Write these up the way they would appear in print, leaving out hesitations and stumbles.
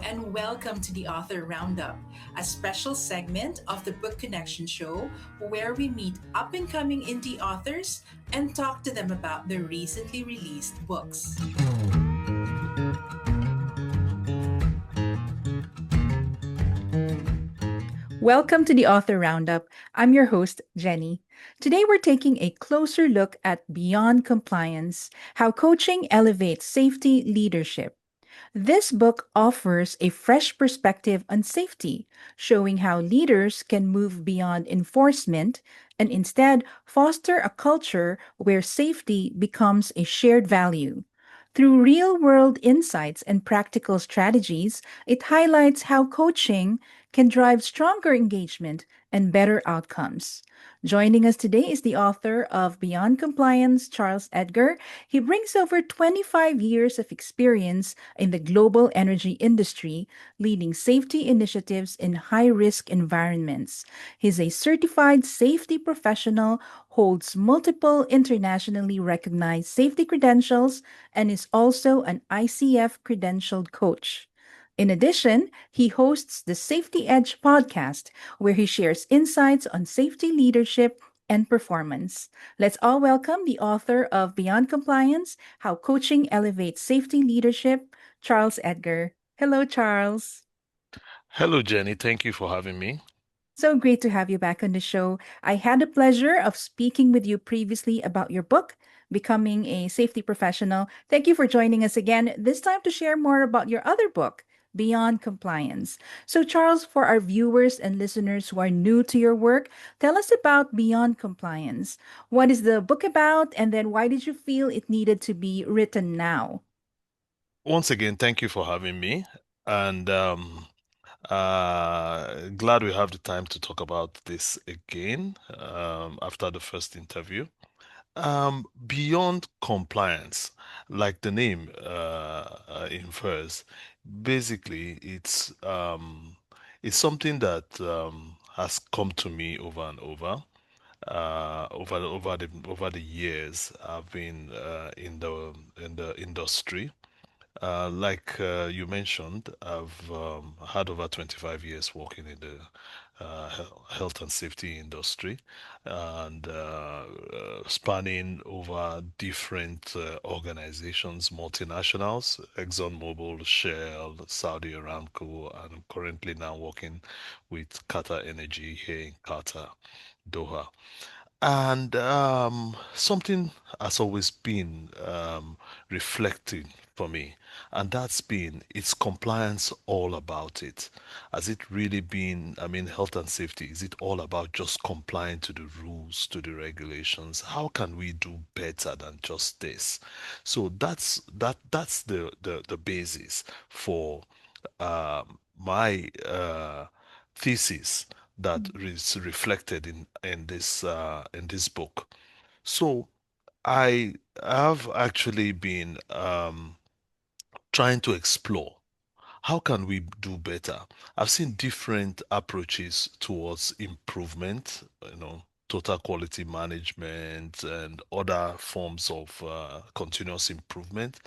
and welcome to the Author Roundup, a special segment of the Book Connection Show where we meet up and coming indie authors and talk to them about their recently released books. Welcome to the Author Roundup. I'm your host, Jenny. Today we're taking a closer look at Beyond Compliance, how coaching elevates safety leadership. This book offers a fresh perspective on safety, showing how leaders can move beyond enforcement and instead foster a culture where safety becomes a shared value. Through real world insights and practical strategies, it highlights how coaching can drive stronger engagement and better outcomes. Joining us today is the author of Beyond Compliance, Charles Edgar. He brings over 25 years of experience in the global energy industry, leading safety initiatives in high risk environments. He's a certified safety professional, holds multiple internationally recognized safety credentials, and is also an ICF credentialed coach. In addition, he hosts the Safety Edge podcast, where he shares insights on safety leadership and performance. Let's all welcome the author of Beyond Compliance: How Coaching Elevates Safety Leadership, Charles Edgar. Hello, Charles. Hello, Jenny. Thank you for having me. So great to have you back on the show. I had the pleasure of speaking with you previously about your book, Becoming a Safety Professional. Thank you for joining us again, this time to share more about your other book, Beyond Compliance. So, Charles, for our viewers and listeners who are new to your work, tell us about Beyond Compliance. What is the book about, and then why did you feel it needed to be written now? Once again, thank you for having me. And glad we have the time to talk about this again after the first interview. Beyond compliance, like the name infers, basically it's something that has come to me over and over the years. I've been in the industry. Like you mentioned, I've had over 25 years working in the health and safety industry and spanning over different organizations, multinationals, ExxonMobil, Shell, Saudi Aramco, and I'm currently now working with Qatar Energy here in Qatar, Doha. And something has always been reflecting for me, and that's been its compliance all about it. Has it really been, I mean, health and safety, is it all about just complying to the rules, to the regulations? How can we do better than just this? So that's the basis for my thesis that is reflected in this book. So I have actually been trying to explore how can we do better. I've seen different approaches towards improvement, total quality management and other forms of continuous improvement.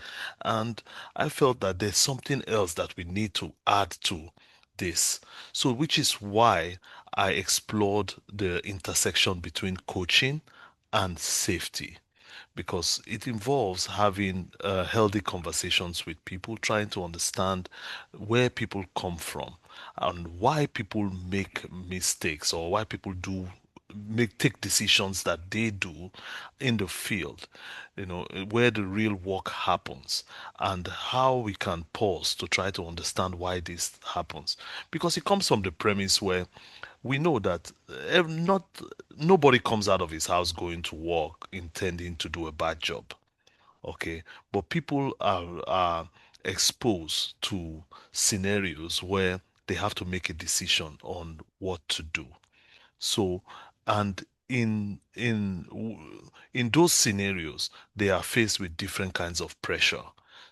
And I felt that there's something else that we need to add to this. So, which is why I explored the intersection between coaching and safety, because it involves having healthy conversations with people, trying to understand where people come from and why people make mistakes or why people do take decisions that they do in the field, where the real work happens, and how we can pause to try to understand why this happens. Because it comes from the premise where we know that not nobody comes out of his house going to work intending to do a bad job. Okay, but people are exposed to scenarios where they have to make a decision on what to do. So, and in those scenarios, they are faced with different kinds of pressure.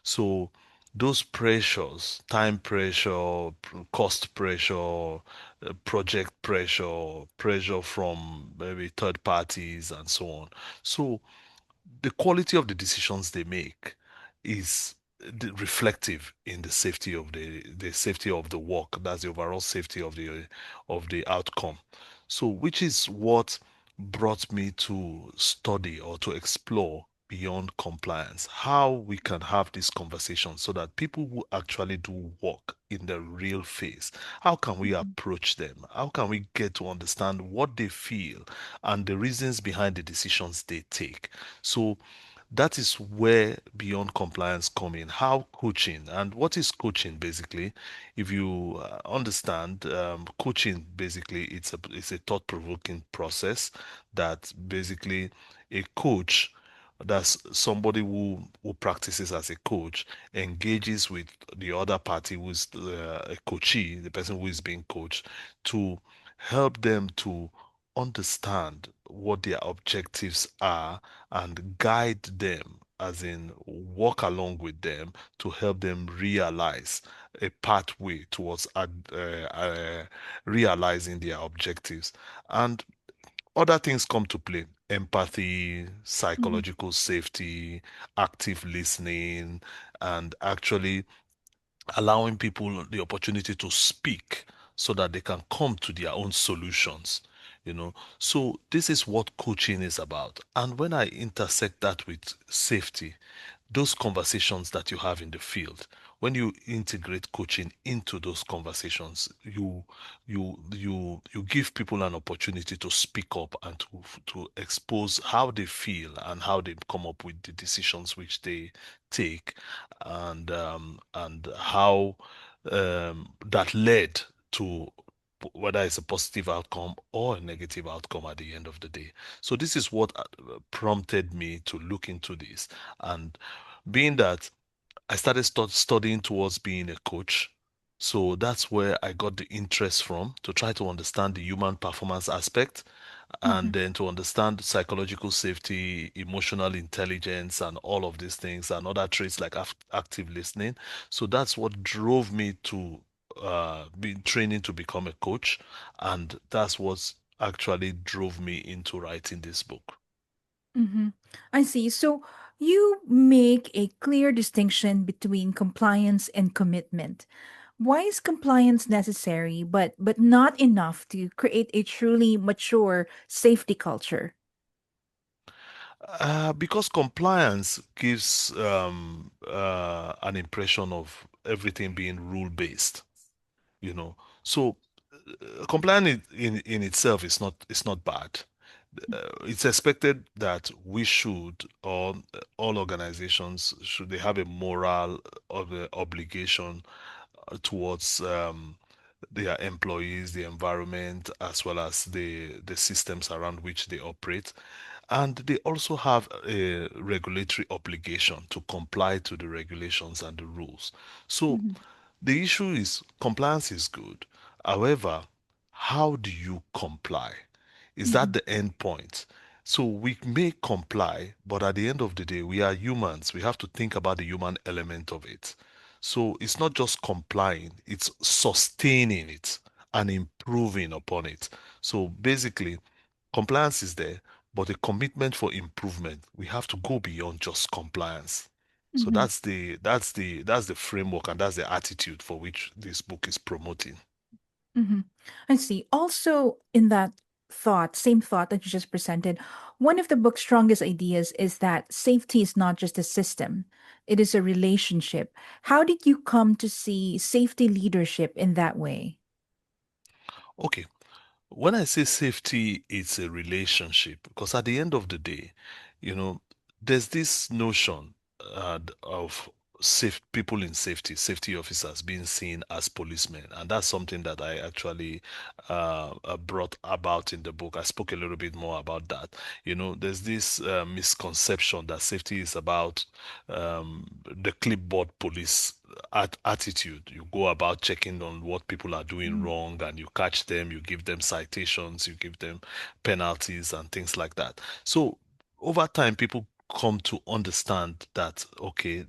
So, those pressures, time pressure, cost pressure, project pressure, pressure from maybe third parties, and so on. So, the quality of the decisions they make is reflective in the safety of the safety of the work. That's the overall safety of the outcome. So, which is what brought me to study or to explore beyond compliance, how we can have this conversation so that people who actually do work in the real face, how can we Mhm. approach them? How can we get to understand what they feel and the reasons behind the decisions they take? So that is where beyond compliance come in. How coaching, and what is coaching basically? If you understand, coaching basically it's a thought-provoking process that basically a coach, that's somebody who practices as a coach, engages with the other party who's a coachee, the person who is being coached, to help them to understand what their objectives are and guide them, as in walk along with them to help them realize a pathway towards realizing their objectives. And other things come to play: empathy, Mhm. psychological safety, active listening, and actually allowing people the opportunity to speak so that they can come to their own solutions. So this is what coaching is about. And when I intersect that with safety, those conversations that you have in the field, when you integrate coaching into those conversations, you give people an opportunity to speak up and to expose how they feel and how they come up with the decisions which they take, and how that led to whether it's a positive outcome or a negative outcome at the end of the day. So this is what prompted me to look into this. And being that I started studying towards being a coach, so that's where I got the interest from, to try to understand the human performance aspect, and Mhm. then to understand psychological safety, emotional intelligence, and all of these things, and other traits like active listening. So that's what drove me to be training to become a coach, and that's what actually drove me into writing this book. Mhm. I see. So you make a clear distinction between compliance and commitment. Why is compliance necessary but not enough to create a truly mature safety culture? Because compliance gives an impression of everything being rule based, you know. So compliance in itself is not bad. It's expected that we should, or all organizations should, they have a moral of obligation towards their employees, the environment, as well as the systems around which they operate. And they also have a regulatory obligation to comply to the regulations and the rules. So Mhm. the issue is compliance is good. However, how do you comply? Is that Mhm. the end point? So we may comply, but at the end of the day, we are humans. We have to think about the human element of it. So it's not just complying, it's sustaining it and improving upon it. So basically, compliance is there, but a commitment for improvement. We have to go beyond just compliance. So Mhm. that's the framework, and that's the attitude for which this book is promoting. Mhm. I see. Also, in that same thought that you just presented, one of the book's strongest ideas is that safety is not just a system, it is a relationship. How did you come to see safety leadership in that way? Okay, when I say safety, it's a relationship, because at the end of the day, you know, there's this notion of safe people in safety officers being seen as policemen, and that's something that I actually brought about in the book. I spoke a little bit more about that. There's this misconception that safety is about the clipboard police attitude. You go about checking on what people are doing Mhm. wrong, and you catch them, you give them citations, you give them penalties and things like that. So over time, people come to understand that, okay,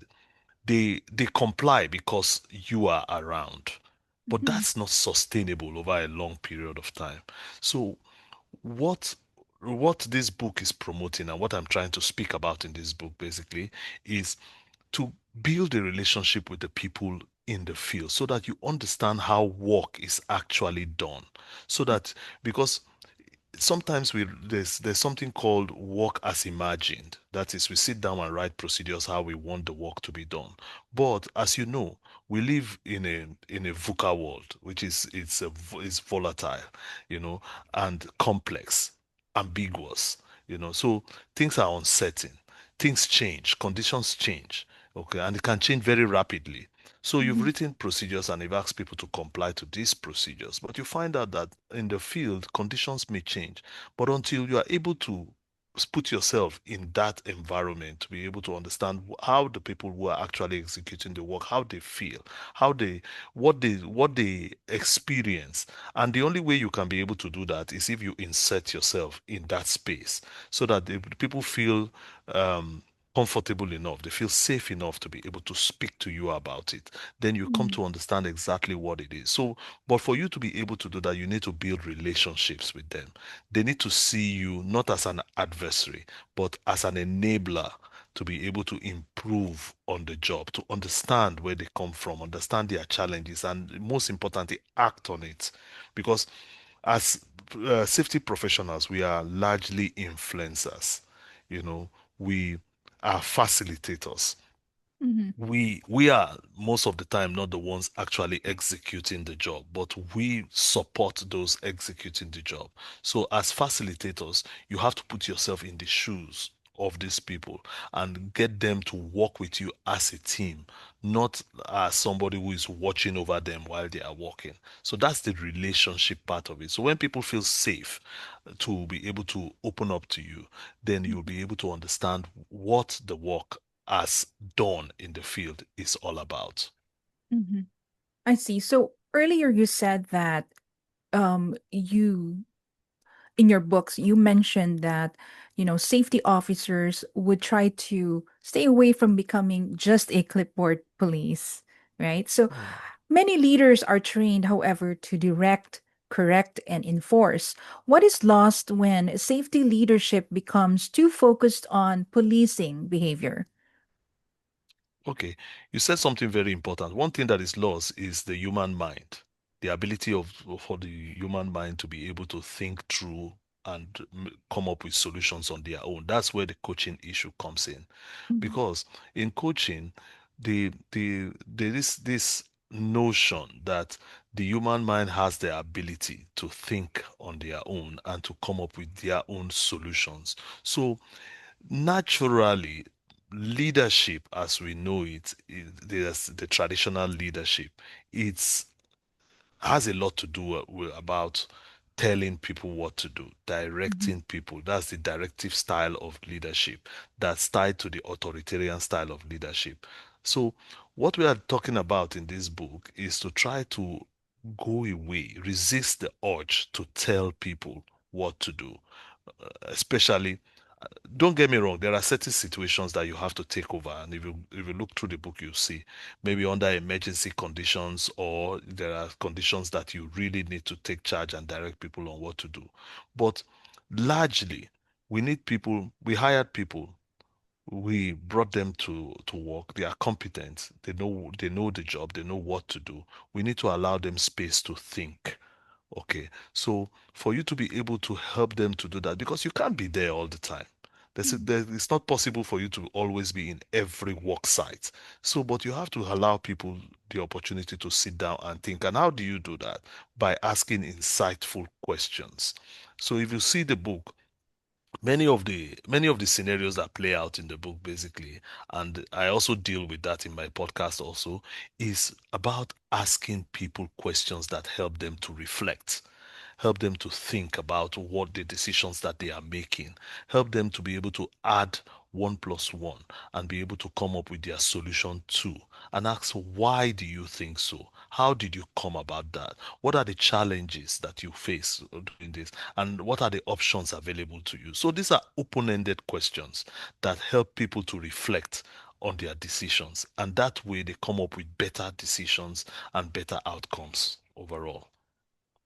they comply because you are around, but Mhm. that's not sustainable over a long period of time. So what what this book is promoting, and what I'm trying to speak about in this book basically, is to build a relationship with the people in the field so that you understand how work is actually done. So that because sometimes there's something called work as imagined. That is, we sit down and write procedures how we want the work to be done. But as you know, we live in a VUCA world, which is it's volatile, you know, and complex, ambiguous, you know. So things are uncertain, things change, conditions change, okay, and it can change very rapidly. So you've Mhm. written procedures and you've asked people to comply to these procedures, but you find out that in the field, conditions may change. But until you are able to put yourself in that environment to be able to understand how the people who are actually executing the work, how they feel, how they, what they experience. And the only way you can be able to do that is if you insert yourself in that space so that the people feel um, comfortable enough, they feel safe enough to be able to speak to you about it. Then you come Mhm. to understand exactly what it is. So, but for you to be able to do that, you need to build relationships with them. They need to see you not as an adversary, but as an enabler to be able to improve on the job, to understand where they come from, understand their challenges, and most importantly, act on it. Because as safety professionals, we are largely influencers. You know, we are facilitators. Mhm. We are most of the time not the ones actually executing the job, but we support those executing the job. So as facilitators, you have to put yourself in the shoes of these people and get them to work with you as a team, not as somebody who is watching over them while they are working. So that's the relationship part of it. So when people feel safe to be able to open up to you, then you'll be able to understand what the work as done in the field is all about. Mhm. I see. So earlier you said that you in your books you mentioned that safety officers would try to stay away from becoming just a clipboard police, right? So Mm. many leaders are trained, however, to direct, correct, and enforce. What is lost when safety leadership becomes too focused on policing behavior? Okay, you said something very important. One thing that is lost is the human mind, the ability for the human mind to be able to think through and come up with solutions on their own. That's where the coaching issue comes in. Mhm. Because in coaching, there is this notion that the human mind has the ability to think on their own and to come up with their own solutions. So naturally, leadership as we know it, there's the traditional leadership. It's has a lot to do about telling people what to do, Mhm. directing people. That's the directive style of leadership that's tied to the authoritarian style of leadership. So, what we are talking about in this book is to try to go away, resist the urge to tell people what to do, especially don't get me wrong, there are certain situations that you have to take over. And if you look through the book, you'll see maybe under emergency conditions, or there are conditions that you really need to take charge and direct people on what to do. But largely, we need people, we hired people, we brought them to work. They are competent, they know the job, they know what to do. We need to allow them space to think. Okay, so for you to be able to help them to do that, because you can't be there all the time. It's not possible for you to always be in every work site. So, but you have to allow people the opportunity to sit down and think. And how do you do that? By asking insightful questions. So, if you see the book, many of the scenarios that play out in the book basically, and I also deal with that in my podcast also, is about asking people questions that help them to reflect, help them to think about what the decisions that they are making, help them to be able to add one plus one and be able to come up with their solution too, and ask, why do you think so? How did you come about that? What are the challenges that you face doing this? And what are the options available to you? So these are open-ended questions that help people to reflect on their decisions. And that way they come up with better decisions and better outcomes overall.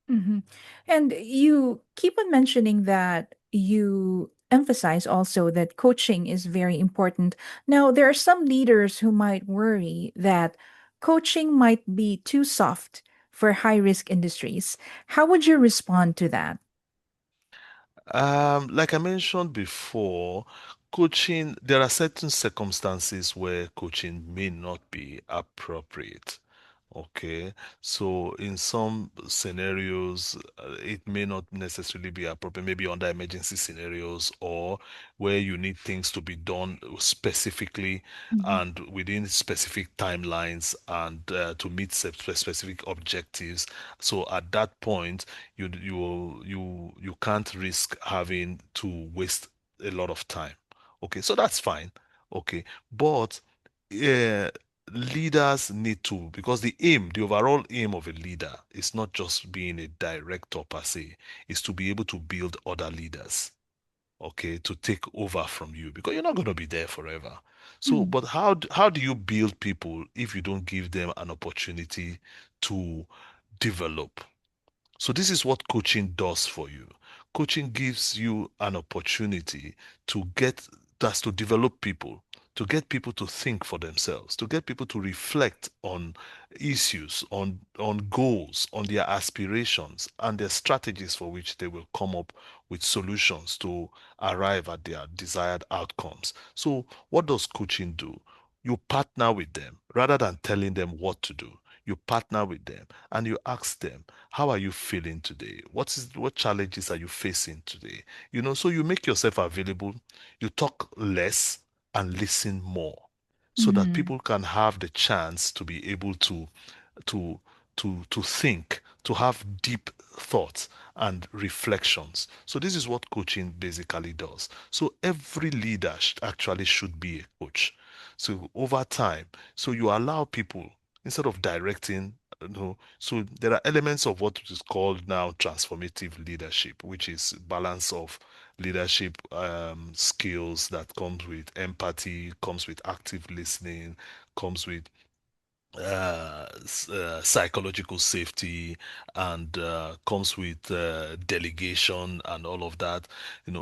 Mhm. And you keep on mentioning that you emphasize also that coaching is very important. Now, there are some leaders who might worry that coaching might be too soft for high risk industries. How would you respond to that? Like I mentioned before, coaching, there are certain circumstances where coaching may not be appropriate. Okay, so in some scenarios, it may not necessarily be appropriate, maybe under emergency scenarios or where you need things to be done specifically Mhm. and within specific timelines and to meet specific objectives. So at that point, you can't risk having to waste a lot of time. Okay, so that's fine. Okay, but uh, leaders need to, because the overall aim of a leader is not just being a director per se, is to be able to build other leaders, okay, to take over from you because you're not going to be there forever. So, Mhm. but how do you build people if you don't give them an opportunity to develop? So this is what coaching does for you. Coaching gives you an opportunity to get that's to develop people, to get people to think for themselves, to get people to reflect on issues, on goals, on their aspirations, and their strategies for which they will come up with solutions to arrive at their desired outcomes. So what does coaching do? You partner with them rather than telling them what to do. You partner with them and you ask them, how are you feeling today? What challenges are you facing today? So you make yourself available, you talk less and listen more so that Mhm. people can have the chance to be able to to think, to have deep thoughts and reflections. So this is what coaching basically does. So every leader actually should be a coach. So over time, so you allow people instead of directing, so there are elements of what is called now transformative leadership, which is balance of leadership skills that comes with empathy, comes with active listening, comes with psychological safety, and comes with delegation and all of that.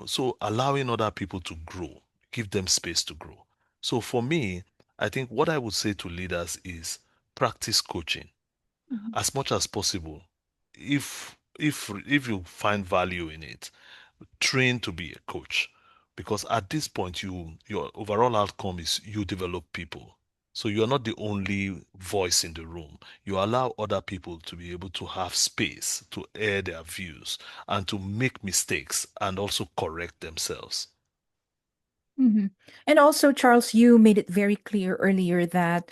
So allowing other people to grow, give them space to grow. So for me, I think what I would say to leaders is practice coaching Mhm. as much as possible. If you find value in it, train to be a coach, because at this point your overall outcome is you develop people. So you are not the only voice in the room. You allow other people to be able to have space to air their views and to make mistakes and also correct themselves. Mhm. And also, Charles, you made it very clear earlier that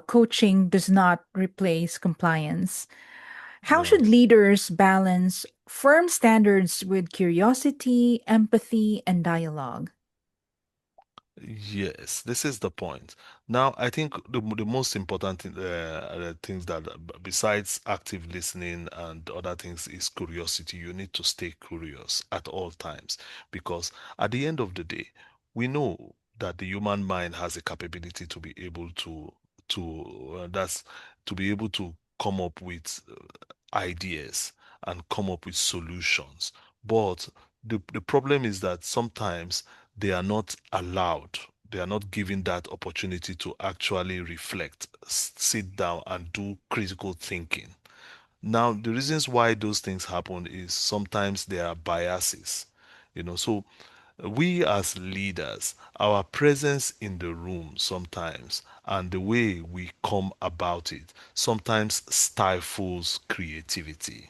coaching does not replace compliance. How Yeah. should leaders balance firm standards with curiosity, empathy, and dialogue? Yes, this is the point. Now, I think the most important things that besides active listening and other things is curiosity. You need to stay curious at all times because at the end of the day, we know that the human mind has a capability to be able that's to be able to come up with ideas and come up with solutions. But the problem is that sometimes they are not allowed, they are not given that opportunity to actually reflect, sit down and do critical thinking. Now, the reasons why those things happen is sometimes there are biases, so we as leaders, our presence in the room sometimes and the way we come about it sometimes stifles creativity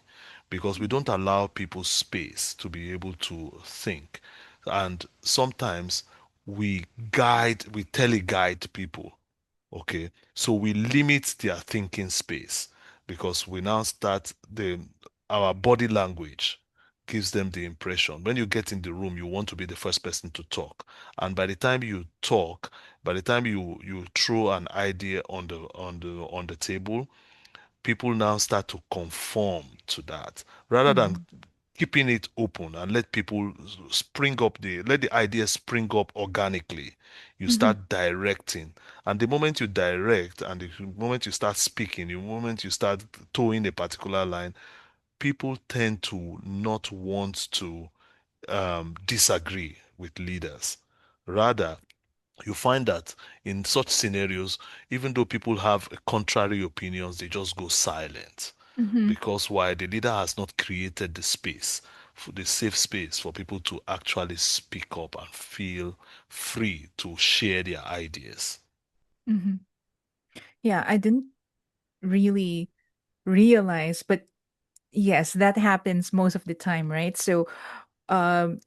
because we don't allow people space to be able to think. And sometimes we teleguide people. Okay, so we limit their thinking space because we now start our body language gives them the impression. When you get in the room, you want to be the first person to talk. And by the time you talk, by the time you throw an idea on the table, people now start to conform to that rather than Mhm. keeping it open and let people let the ideas spring up organically. You Mhm. start directing, and the moment you direct and the moment you start speaking, the moment you start towing a particular line, people tend to not want to disagree with leaders. Rather, you find that in such scenarios, even though people have contrary opinions, they just go silent. Mm-hmm. Because why? The leader has not created the space, for the safe space for people to actually speak up and feel free to share their ideas. Mm-hmm. Yeah, I didn't really realize, but yes, that happens most of the time, right? So,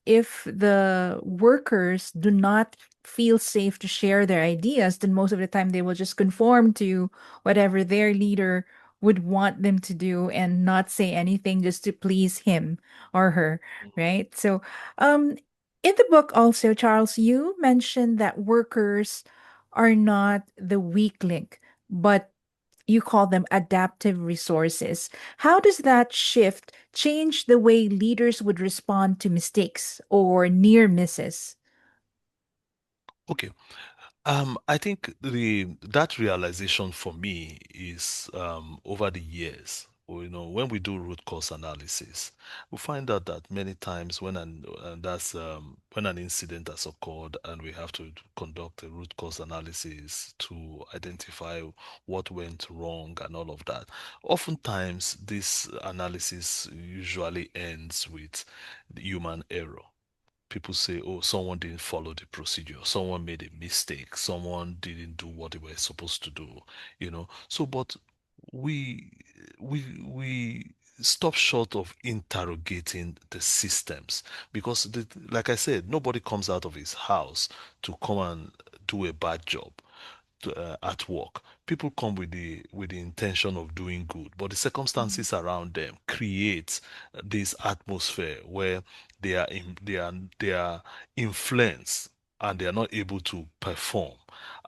if the workers do not feel safe to share their ideas, then most of the time they will just conform to whatever their leader would want them to do and not say anything just to please him or her, right? So, um, in the book, also, Charles, you mentioned that workers are not the weak link, but you call them adaptive resources. How does that shift change the way leaders would respond to mistakes or near misses? Okay. I think the that realization for me is over the years. When we do root cause analysis, we find out that many times when an incident has occurred and we have to conduct a root cause analysis to identify what went wrong and all of that. Oftentimes, this analysis usually ends with human error. People say, oh, someone didn't follow the procedure, someone made a mistake, someone didn't do what they were supposed to do. So, but we we stop short of interrogating the systems because, like I said, nobody comes out of his house to come and do a bad job at work. People come with the intention of doing good, but the Mhm. circumstances around them create this atmosphere where they are influenced and they are not able to perform.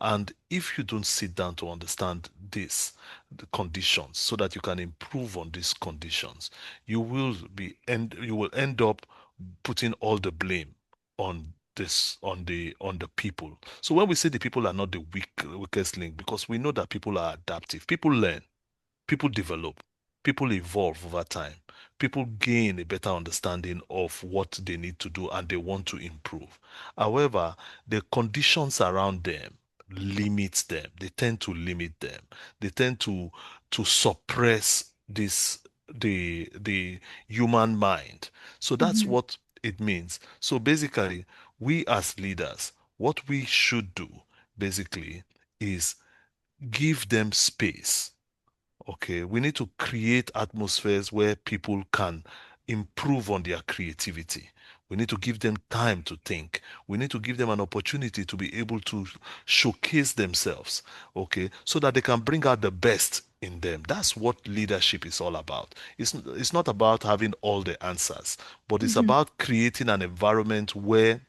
And if you don't sit down to understand the conditions, so that you can improve on these conditions, you will end up putting all the blame on the people. So when we say the people are not the weakest link, because we know that people are adaptive, people learn, people develop, people evolve over time, people gain a better understanding of what they need to do and they want to improve. However, the conditions around them limit them. They tend to limit them. They tend to suppress the human mind. So that's Mhm. what it means. So basically, we as leaders, what we should do basically is give them space. Okay, we need to create atmospheres where people can improve on their creativity. We need to give them time to think. We need to give them an opportunity to be able to showcase themselves, okay, so that they can bring out the best in them. That's what leadership is all about. It's not about having all the answers, but it's Mhm. about creating an environment where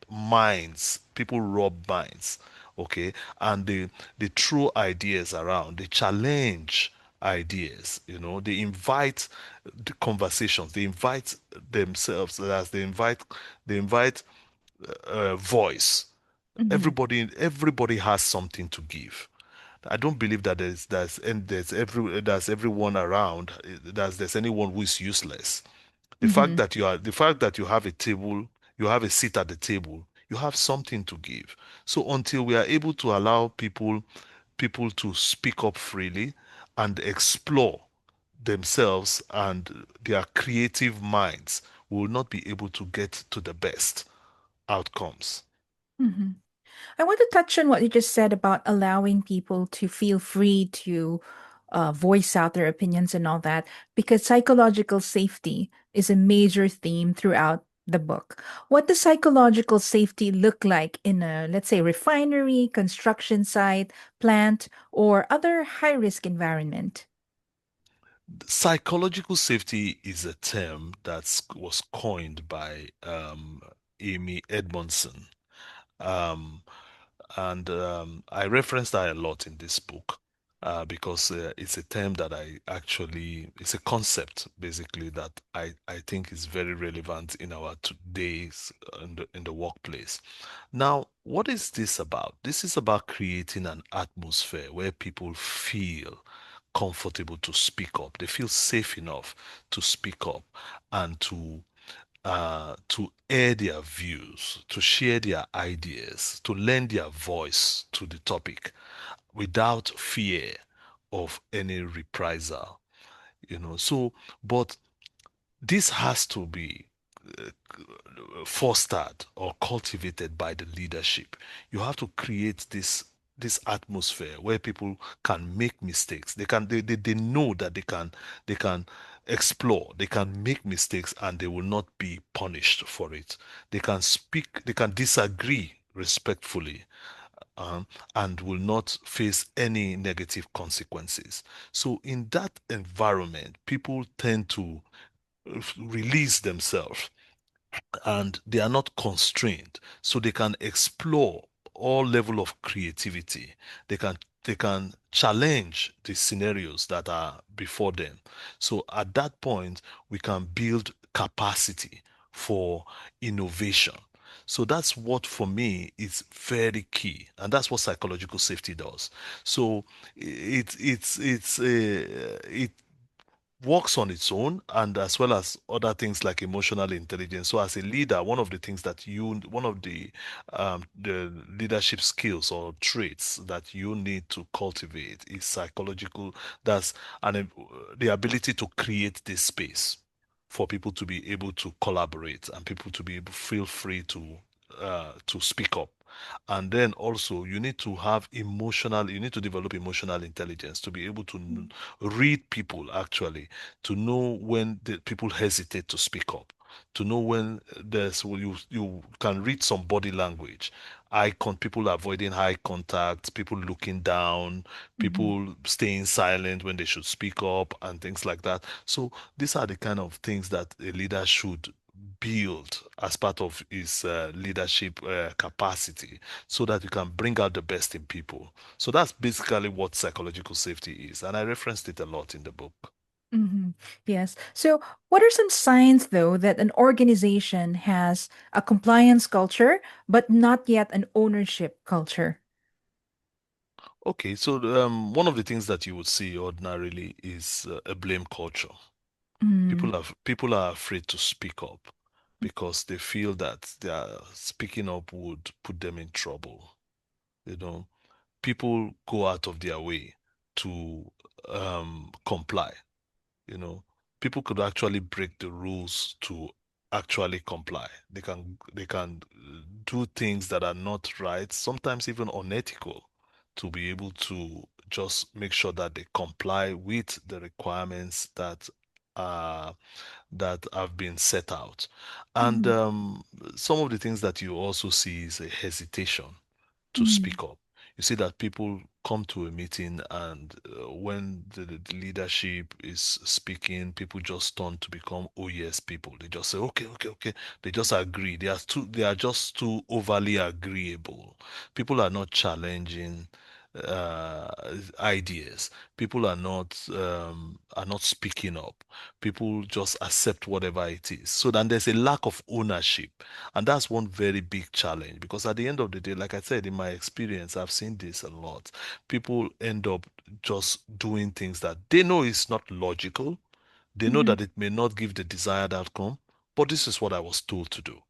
people rub minds, okay, and they throw ideas around, they challenge ideas, they invite the conversations, they invite themselves, as they invite voice. Mhm. Everybody has something to give. I don't believe that there's everyone around, there's anyone who is useless. Mhm. The fact that you have a table, you have a seat at the table, you have something to give. So until we are able to allow people to speak up freely and explore themselves and their creative minds, we will not be able to get to the best outcomes. Mhm. I want to touch on what you just said about allowing people to feel free to voice out their opinions and all that, because psychological safety is a major theme throughout the book. What does psychological safety look like in a, let's say, refinery, construction site, plant, or other high risk environment? Psychological safety is a term that was coined by Amy Edmondson. Um, and I reference that a lot in this book because it's a term that it's a concept basically that I think is very relevant in our today's in the workplace. Now, what is this about? This is about creating an atmosphere where people feel comfortable to speak up. They feel safe enough to speak up and to air their views, to share their ideas, to lend their voice to the topic without fear of any reprisal. So, but this has to be uh, fostered or cultivated by the leadership. You have to create this atmosphere where people can make mistakes. They know that they can explore, they can make mistakes and they will not be punished for it. They can speak, they can disagree respectfully, um, and will not face any negative consequences. So in that environment, people tend to release themselves and they are not constrained, so they can explore all level of creativity. They can challenge the scenarios that are before them. So at that point we can build capacity for innovation. So that's what for me is very key, and that's what psychological safety does. So it works on its own, and as well as other things like emotional intelligence. So as a leader, one of the things that one of the leadership skills or traits that you need to cultivate is psychological. That's the ability to create this space for people to be able to collaborate and people to be able feel free to speak up. And then also you need to develop emotional intelligence to be able to read people actually, to know when the people hesitate to speak up, to know when you can read some body language, people avoiding eye contact, people looking down, Mhm. people staying silent when they should speak up, and things like that. So these are the kind of things that a leader should build as part of his leadership capacity, so that you can bring out the best in people. So that's basically what psychological safety is, and I referenced it a lot in the book. Mhm. Yes. So, what are some signs, though, that an organization has a compliance culture, but not yet an ownership culture? Okay, so one of the things that you would see ordinarily is a blame culture. Mm. People are afraid to speak up because they feel that their speaking up would put them in trouble. You know, people go out of their way to comply. You know, people could actually break the rules to actually comply. They can do things that are not right, sometimes even unethical, to be able to just make sure that they comply with the requirements uh that have been set out. And Mhm. some of the things that you also see is a hesitation to Mhm. speak up. You see that people come to a meeting, and when the leadership is speaking, people just turn to become oh yes people. They just say okay, okay, okay. They just agree. They are just too overly agreeable. People are not challenging uh, ideas. People are not speaking up. People just accept whatever it is. So then there's a lack of ownership, and that's one very big challenge, because at the end of the day, like I said, in my experience, I've seen this a lot. People end up just doing things that they know is not logical. They know Mhm. that it may not give the desired outcome, but this is what I was told to do.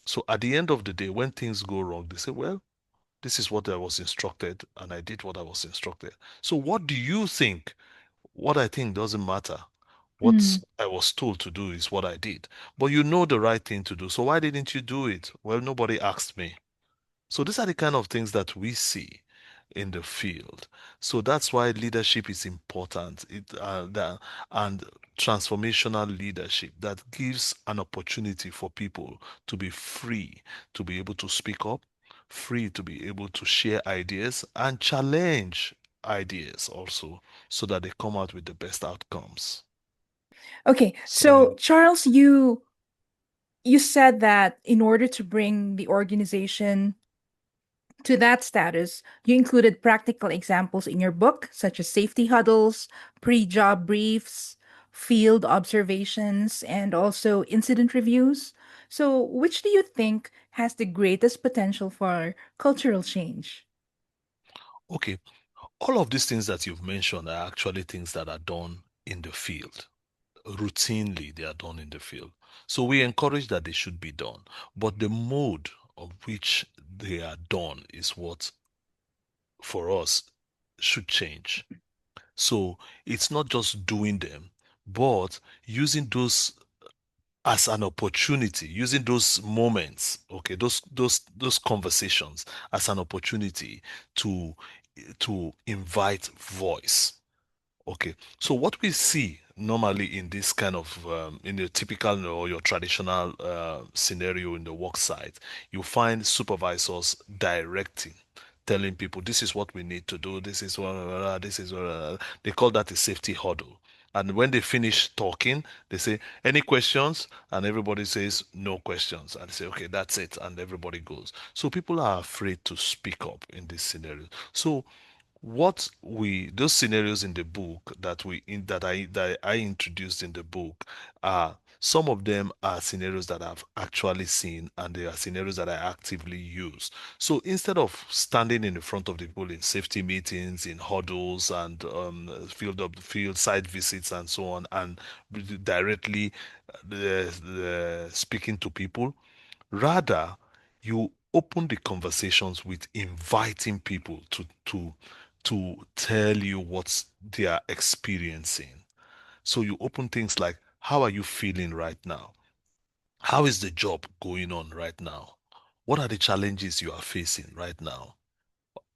So at the end of the day, when things go wrong, they say, well, this is what I was instructed, and I did what I was instructed. So what do you think? What I think doesn't matter. What Mhm. I was told to do is what I did. But you know the right thing to do. So why didn't you do it? Well, nobody asked me. So these are the kind of things that we see in the field. So that's why leadership is important. And transformational leadership that gives an opportunity for people to be free, to be able to speak up, free to be able to share ideas and challenge ideas also, so that they come out with the best outcomes. Okay, So so Charles, you said that in order to bring the organization to that status, you included practical examples in your book, such as safety huddles, pre job briefs, field observations, and also incident reviews. So, which do you think has the greatest potential for cultural change? okay, all of these things that you've mentioned are actually things that are done in the field. Routinely, they are done in the field. So we encourage that they should be done, but the mode of which they are done is what, for us, should change. So it's not just doing them, but using those as an opportunity, using those moments, okay, those conversations as an opportunity to invite voice. Okay, so what we see normally in this kind of in the typical or your traditional scenario in the work site, you find supervisors directing, telling people this is what we need to do, this is what this is what they call that a safety huddle. And when they finish talking, they say, any questions? And everybody says, no questions. And they say, okay, that's it. And everybody goes. So people are afraid to speak up in this scenario. So what we those scenarios in the book that we in that I introduced in the book, some of them are scenarios that I've actually seen, and they are scenarios that I actively use. So instead of standing in the front of the people in safety meetings, in huddles, and field site visits and so on, and directly speaking to people, rather, you open the conversations with inviting people to tell you what they are experiencing. So you open things like, how are you feeling right now? How is the job going on right now? What are the challenges you are facing right now?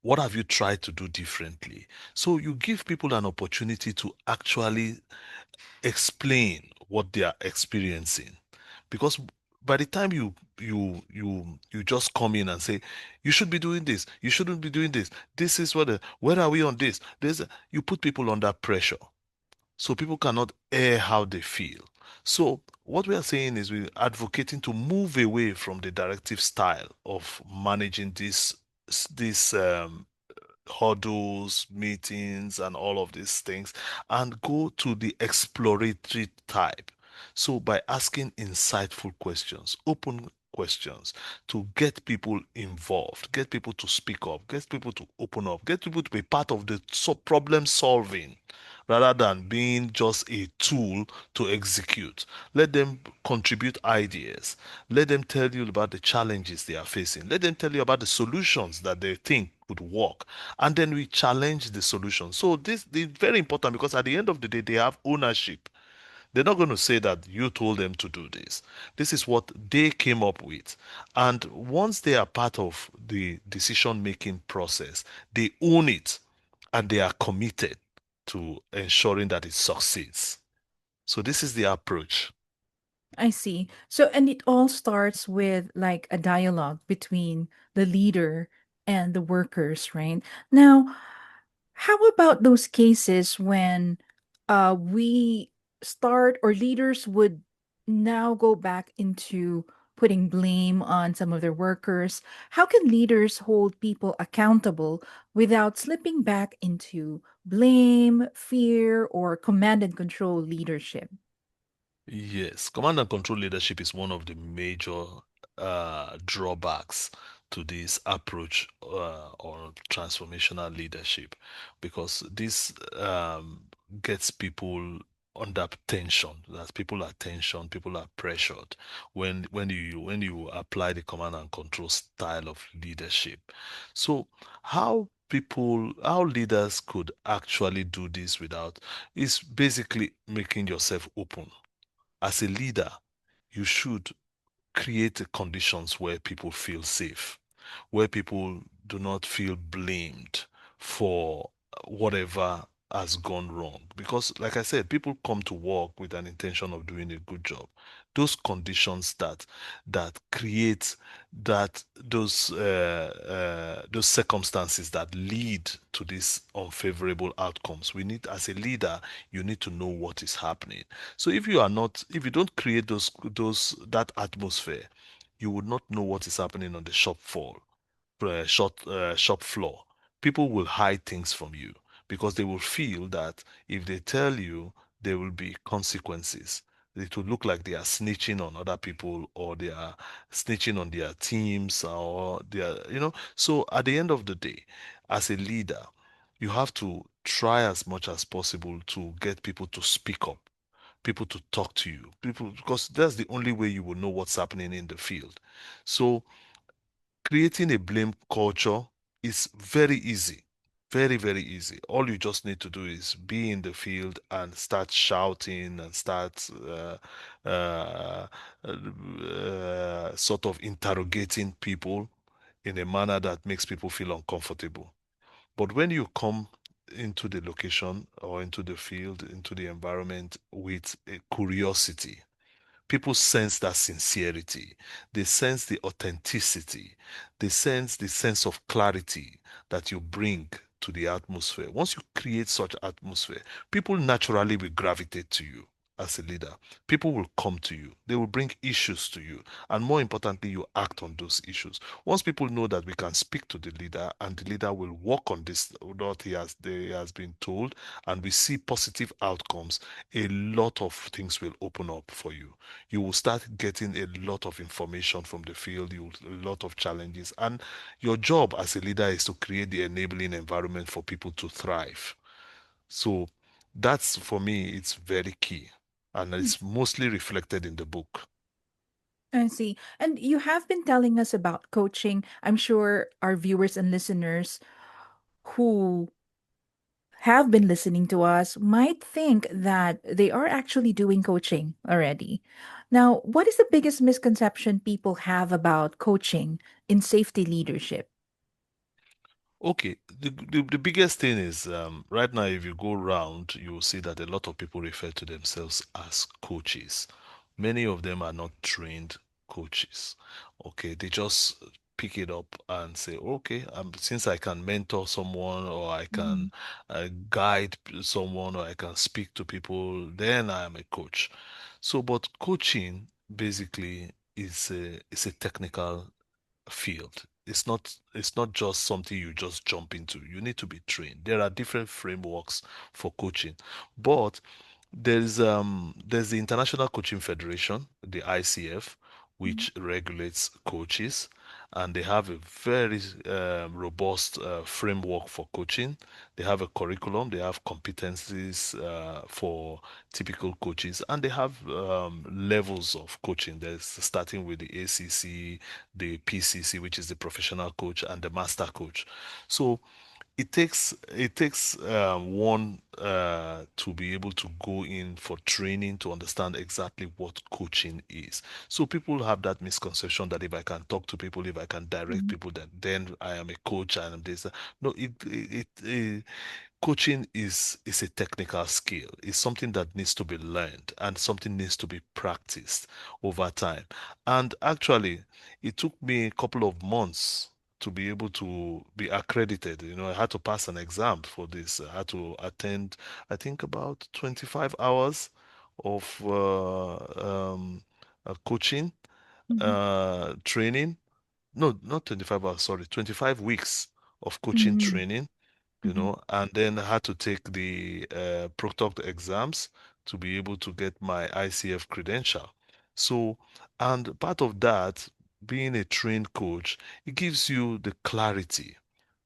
What have you tried to do differently? So you give people an opportunity to actually explain what they are experiencing, because by the time you just come in and say you should be doing this, you shouldn't be doing this, this is what where are we on this, you put people under pressure, so people cannot air how they feel. So what we are saying is we're advocating to move away from the directive style of managing this huddles, meetings, and all of these things, and go to the exploratory type. So, by asking insightful questions, open questions, to get people involved, get people to speak up, get people to open up, get people to be part of the problem solving rather than being just a tool to execute. Let them contribute ideas. Let them tell you about the challenges they are facing. Let them tell you about the solutions that they think could work. And then we challenge the solution. So this is very important, because at the end of the day, they have ownership. They're not going to say that you told them to do this. This is what they came up with. And once they are part of the decision making process, they own it and they are committed to ensuring that it succeeds. So this is the approach. I see. So, and it all starts with like a dialogue between the leader and the workers, right? Now, how about those cases when we start or leaders would now go back into putting blame on some of their workers? How can leaders hold people accountable without slipping back into blame, fear, or command and control leadership? Yes, command and control leadership is one of the major drawbacks to this approach or transformational leadership, because this gets people under tension. That people are tension, people are pressured when you apply the command and control style of leadership. So how leaders could actually do this without, is basically making yourself open. As a leader, you should create conditions where people feel safe, where people do not feel blamed for whatever has gone wrong. Because, like I said, people come to work with an intention of doing a good job. Those conditions that create those circumstances that lead to these unfavorable outcomes. We need, as a leader, you need to know what is happening. So if you don't create that atmosphere, you would not know what is happening on the shop floor. People will hide things from you because they will feel that if they tell you, there will be consequences. It will look like they are snitching on other people, or they are snitching on their teams, or they are, So at the end of the day, as a leader, you have to try as much as possible to get people to speak up, people to talk to you, people, because that's the only way you will know what's happening in the field. So creating a blame culture is very easy. Very, very easy. All you just need to do is be in the field and start shouting and start uh, sort of interrogating people in a manner that makes people feel uncomfortable. But when you come into the location or into the field, into the environment with a curiosity, people sense that sincerity. They sense the authenticity. They sense the sense of clarity that you bring to the atmosphere. Once you create such atmosphere, people naturally will gravitate to you as a leader. People will come to you. They will bring issues to you. And more importantly, you act on those issues. Once people know that we can speak to the leader and the leader will work on this, what he has been told, and we see positive outcomes, a lot of things will open up for you. You will start getting a lot of information from the field, a lot of challenges. And your job as a leader is to create the enabling environment for people to thrive. So that's for me, it's very key. And it's mostly reflected in the book. I see. And you have been telling us about coaching. I'm sure our viewers and listeners who have been listening to us might think that they are actually doing coaching already. Now, what is the biggest misconception people have about coaching in safety leadership? Okay, the biggest thing is right now, if you go around, you will see that a lot of people refer to themselves as coaches. Many of them are not trained coaches. Okay, they just pick it up and say, okay, since I can mentor someone or I can Mhm. guide someone or I can speak to people, then I am a coach. So, but coaching basically is a technical field. It's not just something you just jump into. You need to be trained. There are different frameworks for coaching. But there's the International Coaching Federation, the ICF, Mhm. which regulates coaches, and they have a very robust framework for coaching. They have a curriculum, they have competencies for typical coaches, and they have levels of coaching. There's starting with the ACC, the PCC, which is the professional coach, and the master coach. So it takes one to be able to go in for training to understand exactly what coaching is. So people have that misconception that if I can talk to people, if I can direct Mhm. people, that then I am a coach and I'm this. No, coaching is a technical skill. It's something that needs to be learned and something needs to be practiced over time. And actually, it took me a couple of months to be able to be accredited. I had to pass an exam for this. I had to attend, I think, about 25 hours of coaching Mhm. training. No, not 25 hours, sorry, 25 weeks of coaching Mhm. training, Mhm. and then I had to take the proctored exams to be able to get my ICF credential. So, and part of that, being a trained coach, it gives you the clarity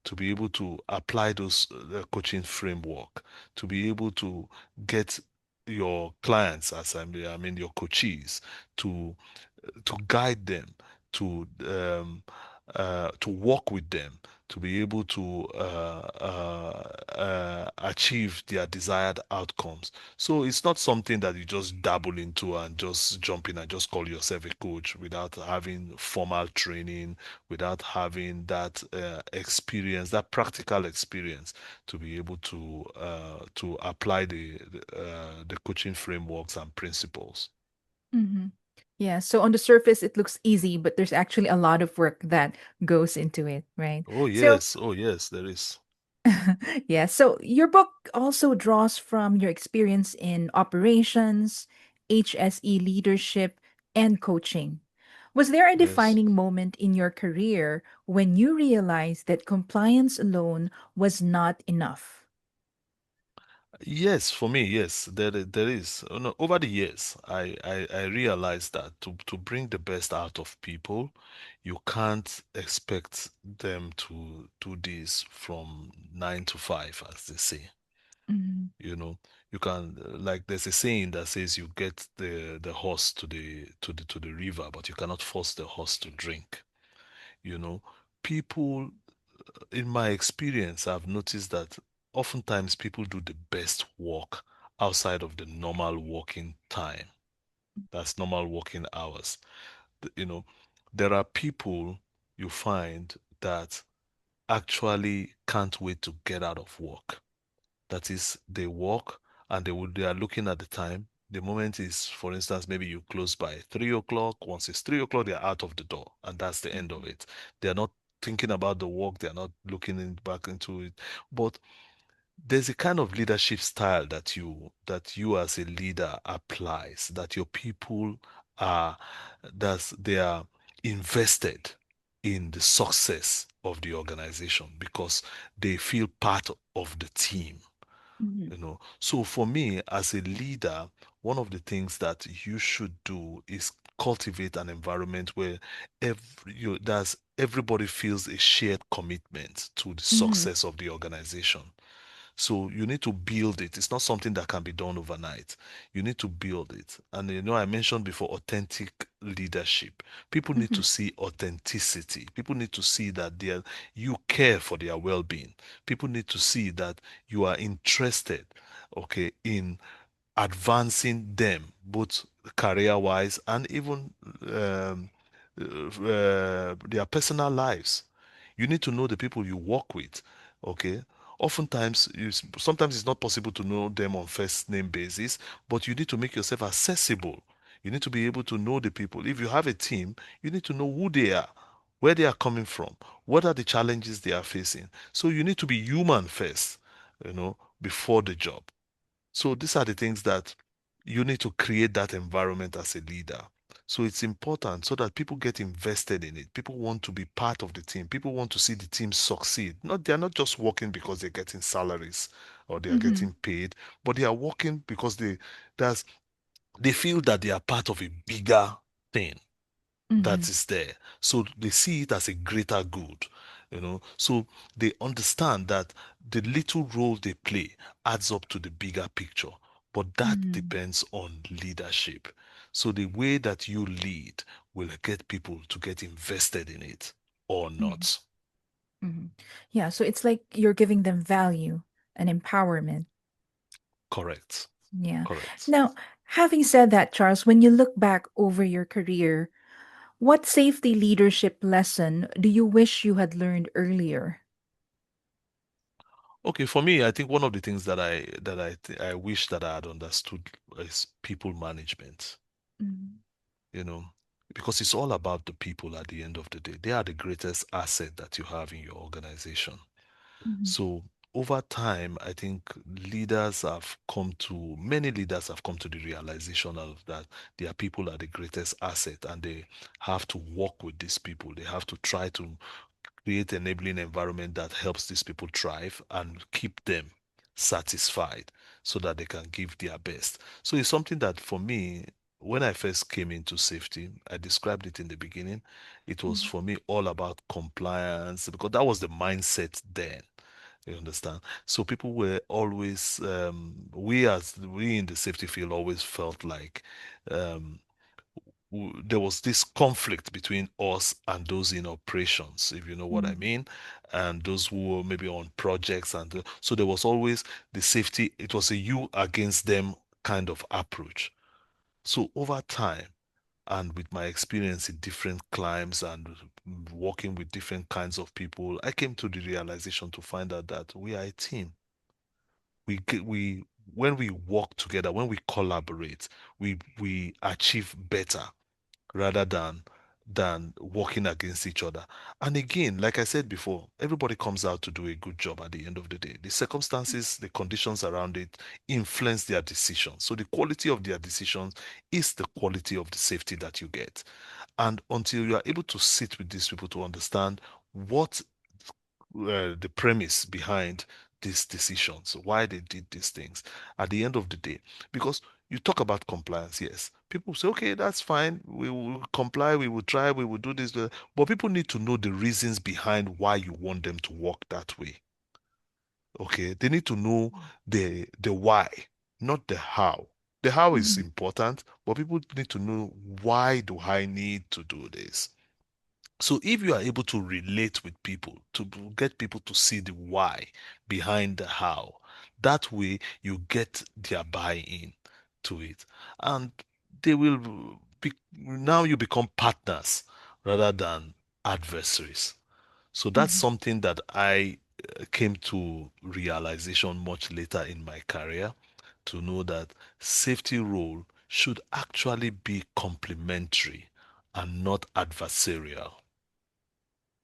to be able to apply those coaching framework, to be able to get your clients, as I mean your coachees, to guide them, to work with them, to be able to achieve their desired outcomes. So it's not something that you just dabble into and just jump in and just call yourself a coach without having formal training, without having that experience, that practical experience to be able to apply the coaching frameworks and principles. Mhm. Yeah, so on the surface it looks easy, but there's actually a lot of work that goes into it, right? So, Oh yes, there is. yeah, so your book also draws from your experience in operations, HSE leadership, and coaching. Was there a Yes. defining moment in your career when you realized that compliance alone was not enough? Yes, for me, yes, there is. No, over the years, I realized that to bring the best out of people, you can't expect them to do this from 9 to 5, as they say. You know, you can like there's a saying that says you get the horse to the river, but you cannot force the horse to drink. You know, people in my experience, I've noticed that oftentimes people do the best work outside of the normal working time. That's normal working hours. You know, there are people you find that actually can't wait to get out of work. That is, they work and they are looking at the time. The moment is, for instance, maybe you close by 3 o'clock. Once it's 3 o'clock, they're out of the door, and that's the end of Mhm. it. They're not thinking about the work, they're not looking back into it. But there's a kind of leadership style that you as a leader applies, that your people are that they are invested in the success of the organization because they feel part of the team. Mhm. So for me as a leader, one of the things that you should do is cultivate an environment where everybody feels a shared commitment to the Mhm. success of the organization. So you need to build it. It's not something that can be done overnight. You need to build it. And I mentioned before authentic leadership. People need to Mhm. see authenticity. People need to see that you care for their well-being. People need to see that you are interested, okay, in advancing them both career-wise and even their personal lives. You need to know the people you work with. Okay. Oftentimes, sometimes it's not possible to know them on first name basis, but you need to make yourself accessible. You need to be able to know the people. If you have a team, you need to know who they are, where they are coming from, what are the challenges they are facing. So you need to be human first, before the job. So these are the things that you need to create that environment as a leader. So it's important so that people get invested in it. People want to be part of the team. People want to see the team succeed. Not They're not just working because they're getting salaries or they are Mhm. getting paid, but they are working because that's they feel that they are part of a bigger thing that Mhm. is there. So they see it as a greater good, So they understand that the little role they play adds up to the bigger picture. But that Mhm. depends on leadership. So the way that you lead will get people to get invested in it or Mhm. not. Mhm. Yeah, so it's like you're giving them value and empowerment. Correct. Yeah. Correct. Now, having said that, Charles, when you look back over your career, what safety leadership lesson do you wish you had learned earlier? Okay, for me, I think one of the things I wish that I had understood is people management. Mhm. you know, because it's all about the people at the end of the day. They are the greatest asset that you have in your organization. Mhm. So over time, I think many leaders have come to the realization of that their people are the greatest asset and they have to work with these people. They have to try to create enabling environment that helps these people thrive and keep them satisfied so that they can give their best. So it's something that for me, when I first came into safety, I described it in the beginning. It was Mhm. for me all about compliance because that was the mindset then. You understand? So people were always, we in the safety field always felt like um, there was this conflict between us and those in operations, if you know what I Mhm. mean, and those who were maybe on projects. And so there was always the safety, it was a you against them kind of approach. So over time, and with my experience in different climes and working with different kinds of people, I came to the realization to find out that we are a team. We when we work together, when we collaborate, we achieve better rather than working against each other. And again, like I said before, everybody comes out to do a good job at the end of the day. The circumstances, the conditions around it influence their decisions. So the quality of their decisions is the quality of the safety that you get. And until you are able to sit with these people to understand what the premise behind these decisions, why they did these things at the end of the day. Because you talk about compliance, yes. People say, okay, that's fine. We will comply, we will try, we will do this. But people need to know the reasons behind why you want them to work that way. Okay, they need to know the why, not the how. The how is Mhm. important, but people need to know, why do I need to do this? So if you are able to relate with people, to get people to see the why behind the how, that way you get their buy-in to it. And they will be, now you become partners rather than adversaries. So that's Mhm. something that I came to realization much later in my career, to know that safety role should actually be complementary and not adversarial.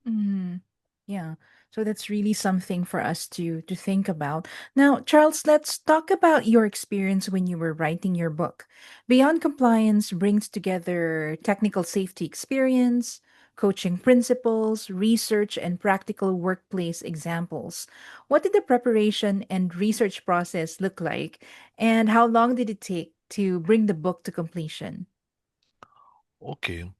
Mhm. Yeah. So that's really something for us to think about. Now, Charles, let's talk about your experience when you were writing your book. Beyond Compliance brings together technical safety experience, coaching principles, research, and practical workplace examples. What did the preparation and research process look like, and how long did it take to bring the book to completion? Okay.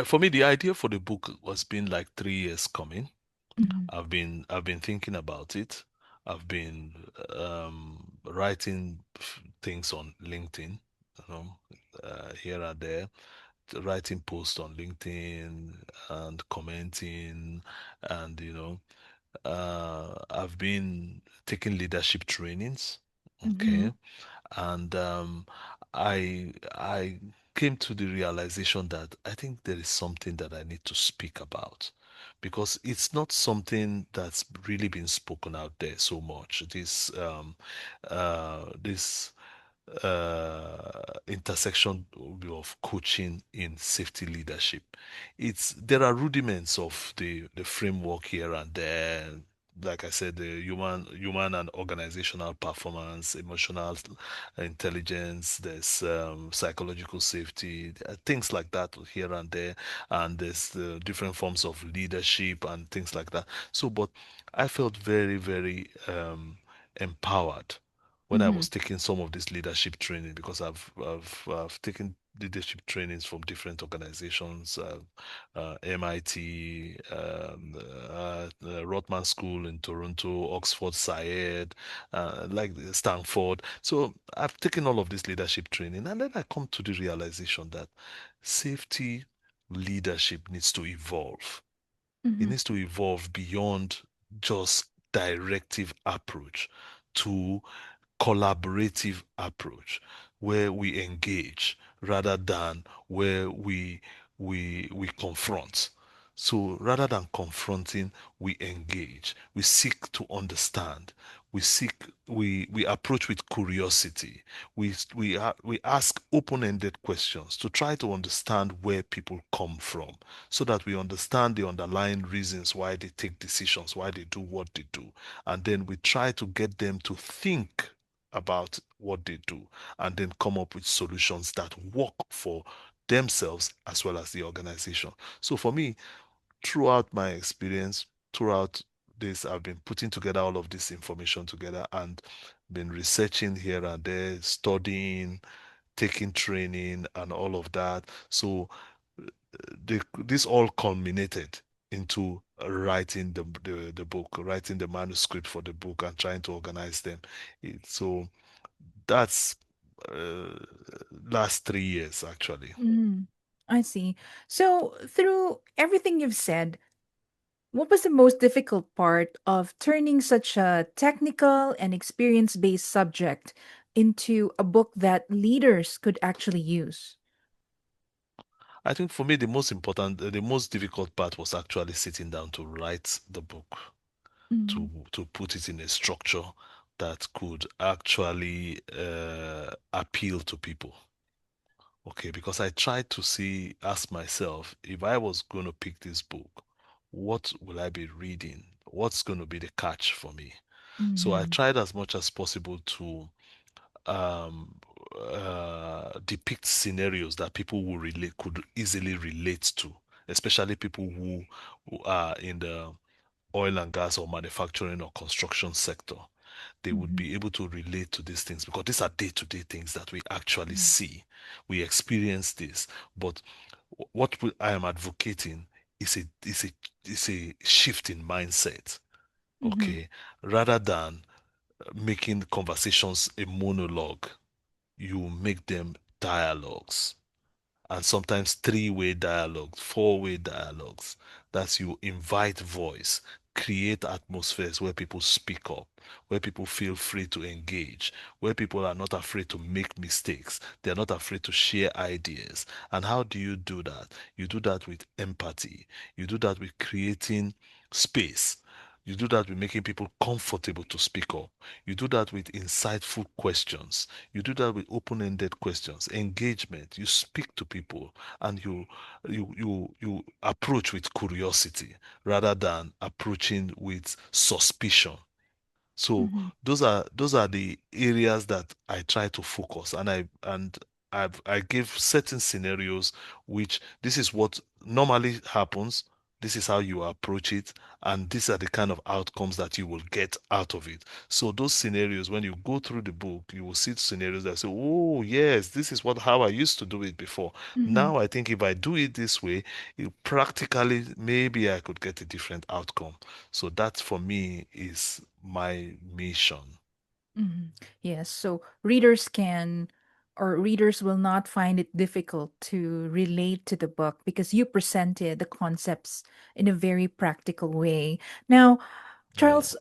For me, the idea for the book was been like 3 years coming. Mhm. I've been thinking about it. I've been writing things on LinkedIn, here and there, writing posts on LinkedIn and commenting, and I've been taking leadership trainings. Okay, Mhm. and I came to the realization that I think there is something that I need to speak about, because it's not something that's really been spoken out there so much. This intersection of coaching in safety leadership. There are rudiments of the framework here and there. Like I said, the human and organizational performance, emotional intelligence, there's psychological safety, things like that here and there, and there's different forms of leadership and things like that. So, but I felt very, very empowered when I Mhm. was taking some of this leadership training, because I've taken leadership trainings from different organizations, MIT, Rotman School in Toronto, Oxford, Syed, like Stanford. So I've taken all of this leadership training, and then I come to the realization that safety leadership needs to evolve. It Mhm. needs to evolve beyond just directive approach to collaborative approach, where we engage rather than where we confront. So rather than confronting, we engage, we seek to understand, we approach with curiosity, we ask open-ended questions to try to understand where people come from, so that we understand the underlying reasons why they take decisions, why they do what they do, and then we try to get them to think about what they do, and then come up with solutions that work for themselves as well as the organization. So for me, throughout my experience, throughout this, I've been putting together all of this information together and been researching here and there, studying, taking training, and all of that. So this all culminated into writing the book, writing the manuscript for the book, and trying to organize them. So that's uh, last 3 years actually. Mm, I see. So, through everything you've said, what was the most difficult part of turning such a technical and experience based subject into a book that leaders could actually use? I think for me the most difficult part was actually sitting down to write the book, Mm, to put it in a structure that could actually appeal to people. Okay, because I tried to ask myself, if I was going to pick this book, what will I be reading? What's going to be the catch for me? So I mhm, tried as much as possible to um, depict scenarios that people could easily relate to, especially people who are in the oil and gas or manufacturing or construction sector. They would mhm, be able to relate to these things, because these are day-to-day things that we actually mm, see. We experience this, but what I am advocating is a shift in mindset. mhm, Okay, rather than making conversations a monologue. You make them dialogues, and sometimes three-way dialogues, four-way dialogues. That's you invite voice, create atmospheres where people speak up, where people feel free to engage, where people are not afraid to make mistakes. They're not afraid to share ideas. And how do you do that? You do that with empathy. You do that with creating space. You do that with making people comfortable to speak up. You do that with insightful questions. You do that with open-ended questions, engagement. You speak to people and you approach with curiosity rather than approaching with suspicion. So Mm-hmm. those are the areas that I try to focus, I give certain scenarios which this is what normally happens. This is how you approach it, and these are the kind of outcomes that you will get out of it. So those scenarios, when you go through the book, you will see scenarios that say, "Oh, yes, this is what how I used to do it before. Mm-hmm. Now I think if I do it this way, practically maybe I could get a different outcome." So that for me is my mission. Mhm. Yes, so readers can or readers will not find it difficult to relate to the book because you presented the concepts in a very practical way. Now, Yeah. Charles,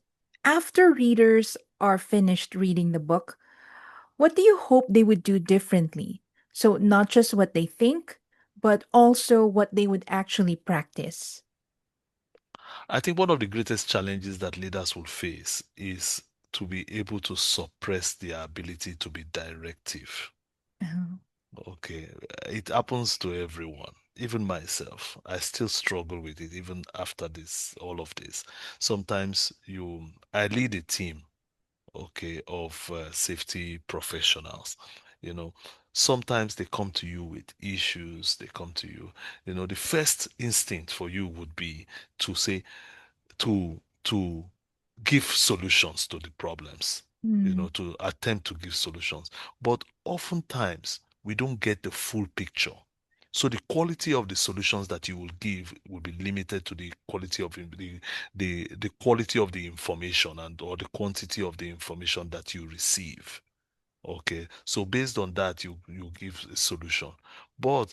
after readers are finished reading the book, what do you hope they would do differently? So, not just what they think, but also what they would actually practice. I think one of the greatest challenges that leaders will face is to be able to suppress their ability to be directive. Uh, Okay, it happens to everyone, even myself. I still struggle with it even after this, all of this. Sometimes I lead a team, okay, of safety professionals. You know, sometimes they come to you with issues, they come to you, the first instinct for you would be to say, to give solutions to the problems, mm, to attempt to give solutions. But oftentimes we don't get the full picture. So the quality of the solutions that you will give will be limited to the quality of the quality of the information and or the quantity of the information that you receive. Okay. So based on that, you give a solution. But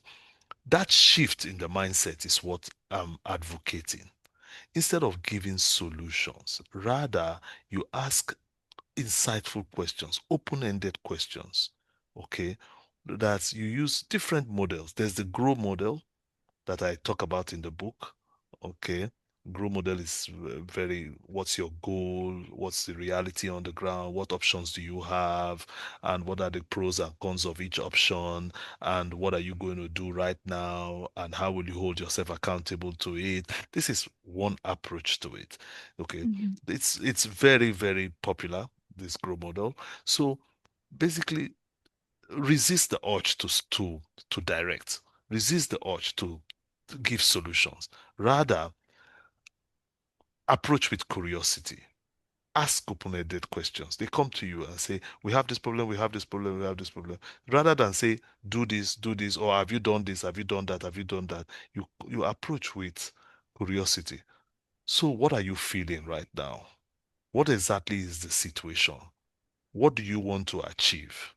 that shift in the mindset is what I'm advocating. Instead of giving solutions, rather you ask insightful questions, open-ended questions. Okay. That you use different models. There's the grow model that I talk about in the book. Okay. Grow model is very, what's your goal? What's the reality on the ground? What options do you have? And what are the pros and cons of each option? And what are you going to do right now? And how will you hold yourself accountable to it? This is one approach to it. Okay. mhm, It's very, very popular, this grow model. So basically resist the urge to direct, resist the urge to give solutions, rather approach with curiosity, ask open-ended questions. They come to you and say, we have this problem, we have this problem, we have this problem, rather than say, do this, or have you done this, have you done that, have you done that. You approach with curiosity. So what are you feeling right now? What exactly is the situation? What do you want to achieve?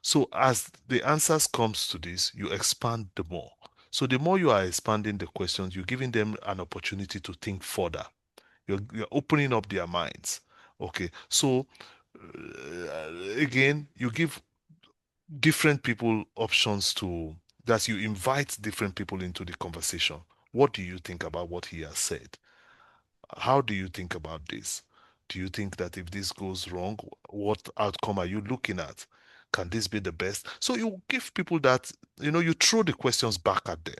So as the answers comes to this, you expand the more. So the more you are expanding the questions, you're giving them an opportunity to think further. You're opening up their minds. Okay. So again, you give different people options to that you invite different people into the conversation. What do you think about what he has said? How do you think about this? Do you think that if this goes wrong, what outcome are you looking at? Can this be the best? So you give people that, you throw the questions back at them.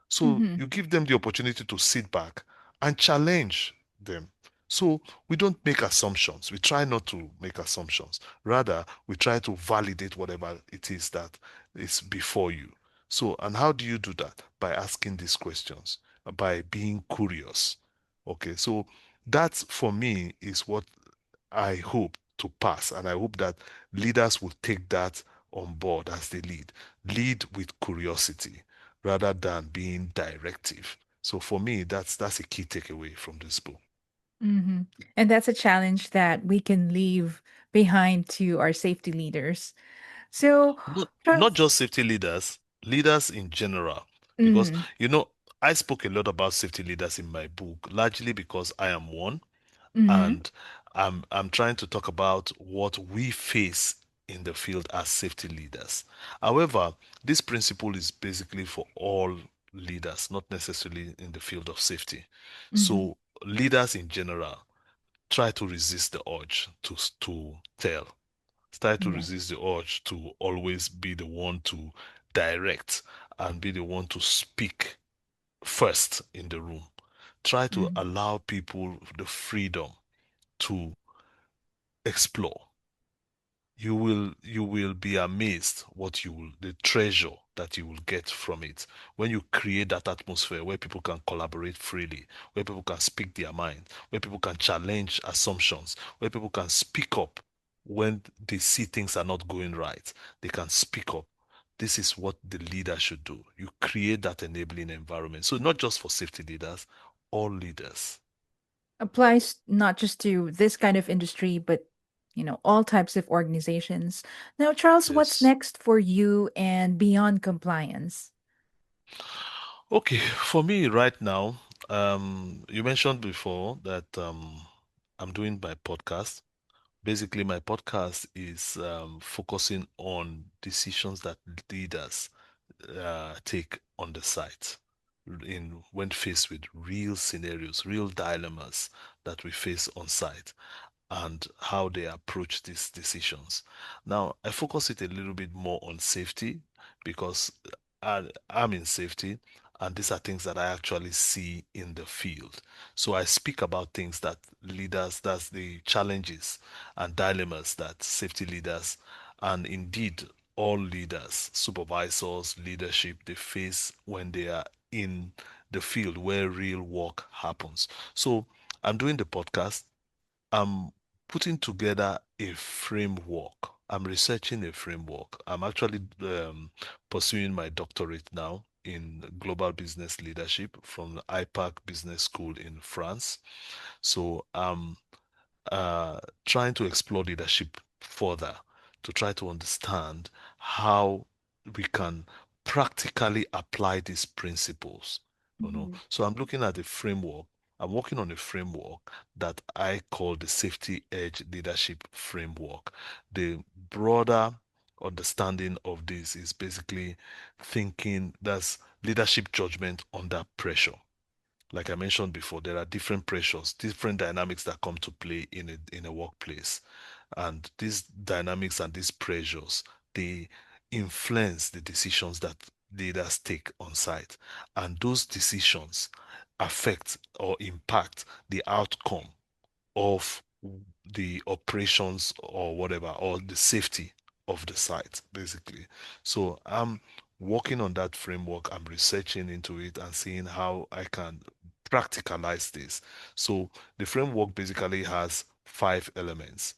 So mhm, you give them the opportunity to sit back and challenge them. So we don't make assumptions. We try not to make assumptions. Rather, we try to validate whatever it is that is before you. So, and how do you do that? By asking these questions, by being curious. Okay, so that for me is what I hope to pass. And I hope that leaders will take that on board as they lead. Lead with curiosity rather than being directive. So for me, that's a key takeaway from this book. Hmm. And that's a challenge that we can leave behind to our safety leaders. So, Not Charles. just safety leaders, leaders in general. Because, Mm-hmm. you know, I spoke a lot about safety leaders in my book, largely because I am one, Mm-hmm. and I'm trying to talk about what we face in the field as safety leaders. However, this principle is basically for all leaders, not necessarily in the field of safety. Mm-hmm. So, leaders in general try to resist the urge to tell. Try to Yeah. resist the urge to always be the one to direct and be the one to speak first in the room. Try to Mm-hmm. allow people the freedom to explore. You will be amazed what you will the treasure that you will get from it when you create that atmosphere where people can collaborate freely, where people can speak their mind, where people can challenge assumptions, where people can speak up when they see things are not going right. They can speak up. This is what the leader should do. You create that enabling environment. So not just for safety leaders, all leaders. Applies not just to this kind of industry, but all types of organizations. Now, Charles, what's Yes. next for you and beyond compliance? Okay, for me right now, you mentioned before that I'm doing my podcast. Basically, my podcast is focusing on decisions that leaders take on the site in when faced with real scenarios, real dilemmas that we face on site and how they approach these decisions. Now, I focus it a little bit more on safety because I'm in safety, and these are things that I actually see in the field. So I speak about things that leaders, that's the challenges and dilemmas that safety leaders and indeed all leaders, supervisors, leadership, they face when they are in the field where real work happens. So I'm doing the podcast. I'm putting together a framework. I'm researching a framework. I'm actually pursuing my doctorate now in global business leadership from the IPAC Business School in France. So I'm trying to explore leadership further to try to understand how we can practically apply these principles. Mhm. So I'm looking at a framework. I'm working on a framework that I call the Safety Edge Leadership Framework. The broader understanding of this is basically thinking that's leadership judgment under pressure. Like I mentioned before, there are different pressures, different dynamics that come to play in a workplace. And these dynamics and these pressures, they influence the decisions that leaders take on site. And those decisions affect or impact the outcome of the operations or whatever, or the safety of the site, basically. So I'm working on that framework. I'm researching into it and seeing how I can practicalize this. So the framework basically has five elements.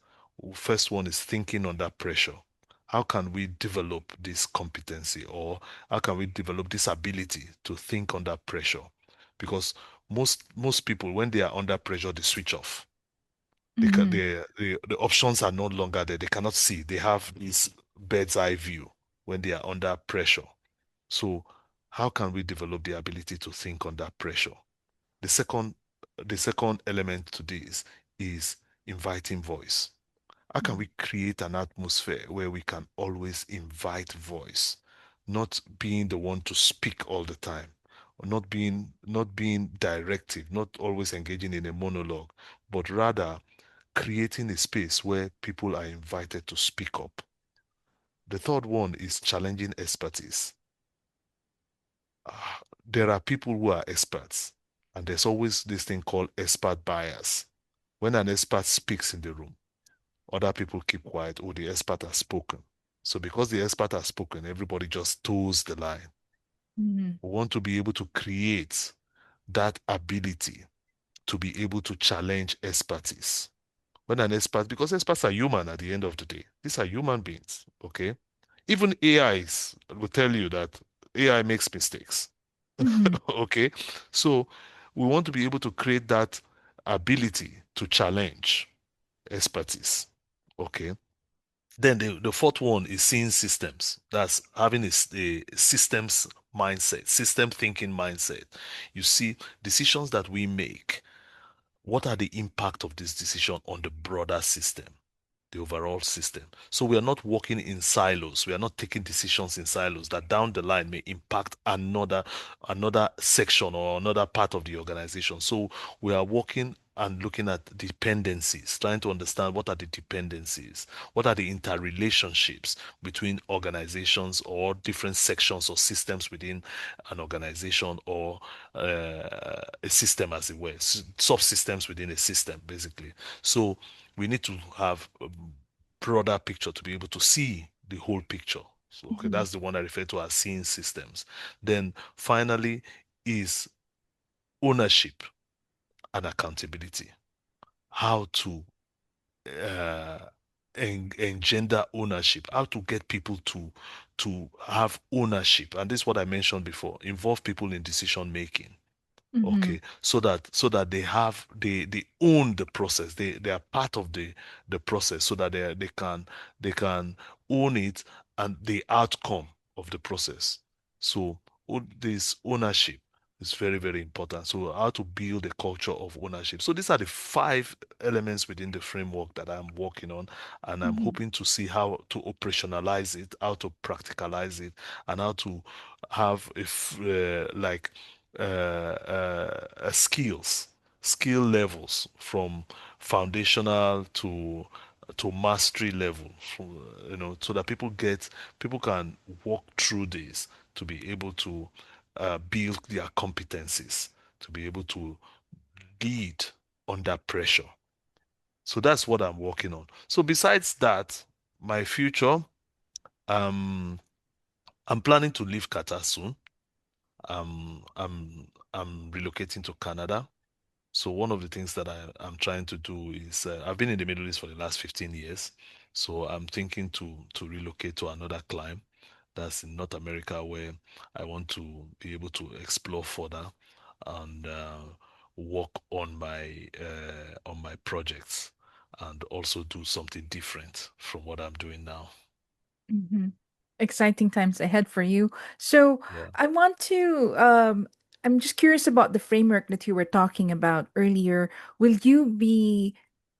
First one is thinking under pressure. How can we develop this competency, or how can we develop this ability to think under pressure? Because most people, when they are under pressure, they switch off. Mhm. The options are no longer there. They cannot see. They have this bird's eye view when they are under pressure. So how can we develop the ability to think under pressure? The second, the second element to this is inviting voice. How can we create an atmosphere where we can always invite voice, not being the one to speak all the time, or not being directive, not always engaging in a monologue, but rather creating a space where people are invited to speak up. The third one is challenging expertise. There are people who are experts, and there's always this thing called expert bias. When an expert speaks in the room, other people keep quiet. Oh, the expert has spoken. So because the expert has spoken, everybody just toes the line. Mhm. We want to be able to create that ability to be able to challenge expertise. When an expert, because experts are human at the end of the day. These are human beings, okay? Even AIs will tell you that AI makes mistakes. Mhm. Okay, so we want to be able to create that ability to challenge expertise. Okay. Then the fourth one is seeing systems. That's having a systems mindset, system thinking mindset. You see, decisions that we make, what are the impact of this decision on the broader system, the overall system? So we are not working in silos. We are not taking decisions in silos that down the line may impact another section or another part of the organization. So we are working and looking at dependencies, trying to understand what are the dependencies, what are the interrelationships between organizations or different sections or systems within an organization or a system, as it were, subsystems within a system, basically. So we need to have a broader picture to be able to see the whole picture. So, okay, Mhm. that's the one I refer to as seeing systems. Then finally is ownership and accountability. How to uh, engender ownership, how to get people to have ownership. And this is what I mentioned before, involve people in decision making. Mhm. Okay, so that they own the process, they are part of the process, so that they can own it and the outcome of the process. So this ownership is very, very important. So how to build a culture of ownership. So these are the five elements within the framework that I'm working on, and I'm Mhm. hoping to see how to operationalize it, how to practicalize it, and how to have like skills, skill levels from foundational to mastery level, so that people can walk through this to be able to build their competencies, to be able to lead under pressure. So that's what I'm working on. So besides that, my future, um, I'm planning to leave Qatar soon. I'm relocating to Canada. So one of the things that I'm trying to do is I've been in the Middle East for the last 15 years. So I'm thinking to relocate to another clime that's in North America, where I want to be able to explore further and work on my projects, and also do something different from what I'm doing now. Mhm. Exciting times ahead for you. So, Yeah. I want to I'm just curious about the framework that you were talking about earlier. Will you be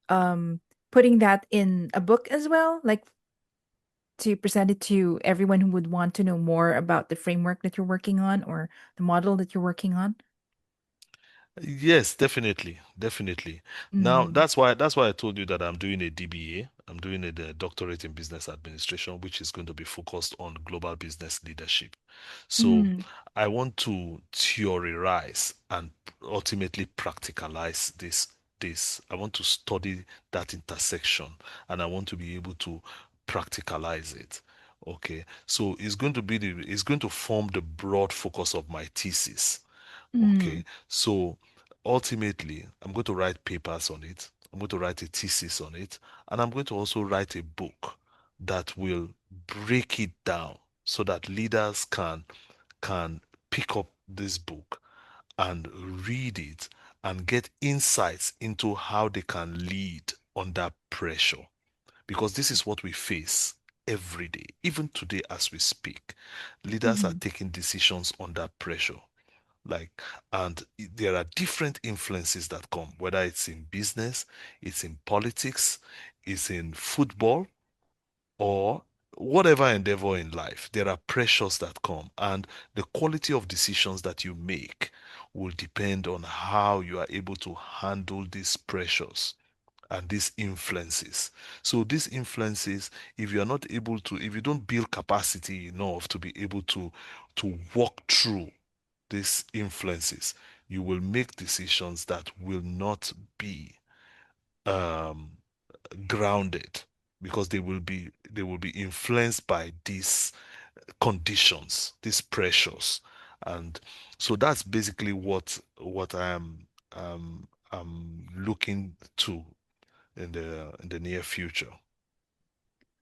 um putting that in a book as well? Like to present it to everyone who would want to know more about the framework that you're working on or the model that you're working on? Yes, definitely, definitely. Now Mm. that's why I told you that I'm doing a DBA. I'm doing a doctorate in business administration, which is going to be focused on global business leadership. So Mm. I want to theorize and ultimately practicalize this. I want to study that intersection, and I want to be able to practicalize it. Okay. So it's going to form the broad focus of my thesis. Mm. Okay. So ultimately, I'm going to write papers on it. I'm going to write a thesis on it. And I'm going to also write a book that will break it down so that leaders can pick up this book and read it and get insights into how they can lead under pressure. Because this is what we face every day. Even today, as we speak, leaders are Mhm. taking decisions under pressure. Like, and there are different influences that come, whether it's in business, it's in politics, it's in football, or whatever endeavor in life. There are pressures that come, and the quality of decisions that you make will depend on how you are able to handle these pressures and these influences. So these influences, if you are not able to, if you don't build capacity enough to be able to walk through these influences, you will make decisions that will not be um, grounded, because they will be influenced by these conditions, these pressures. And so that's basically what I'm looking to in the near future.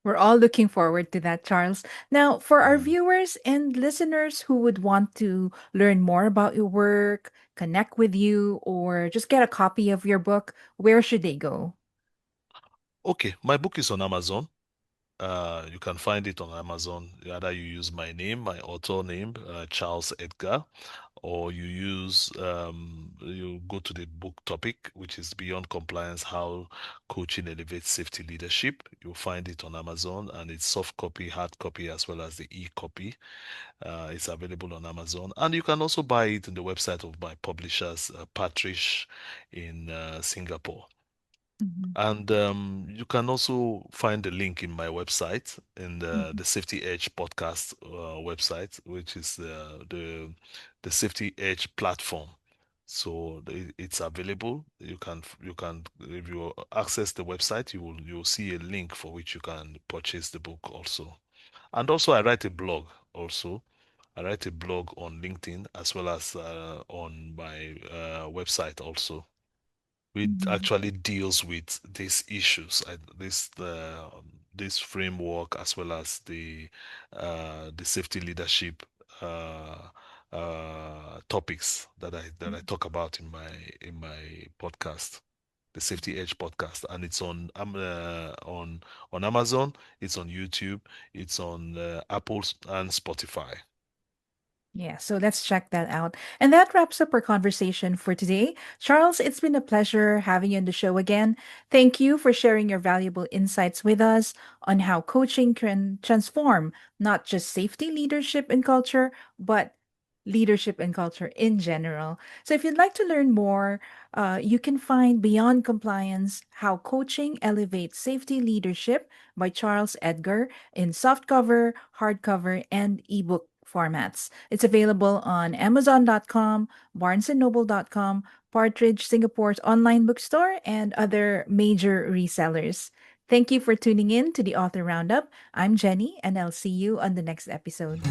We're all looking forward to that, Charles. Now, for our Mm. viewers and listeners who would want to learn more about your work, connect with you, or just get a copy of your book, where should they go? Okay, my book is on Amazon. You can find it on Amazon. Either you use my name, my author name, Charles Edgar, or you go to the book topic, which is Beyond Compliance: How Coaching Elevates Safety Leadership. You'll find it on Amazon, and it's soft copy, hard copy, as well as the e-copy. It's available on Amazon, and you can also buy it in the website of my publishers, Patrish, in Singapore. Mhm, And you can also find the link in my website, in mhm, the Safety Edge podcast website, which is the Safety Edge platform. So it's available. You can if you access the website, you'll see a link for which you can purchase the book also. And also, I write a blog also. I write a blog on LinkedIn as well as on my website also, which mhm. actually deals with these issues, this framework, as well as the safety leadership topics that I talk about in my podcast, the Safety Edge podcast, and it's on Amazon, it's on YouTube, it's on Apple and Spotify. Yeah, so let's check that out. And that wraps up our conversation for today. Charles, it's been a pleasure having you on the show again. Thank you for sharing your valuable insights with us on how coaching can transform not just safety, leadership, and culture, but leadership and culture in general. So, if you'd like to learn more, you can find Beyond Compliance: How Coaching Elevates Safety Leadership by Charles Edgar in softcover, hardcover, and ebook formats. It's available on Amazon.com, BarnesandNoble.com, Partridge Singapore's online bookstore, and other major resellers. Thank you for tuning in to the Author Roundup. I'm Jenny, and I'll see you on the next episode.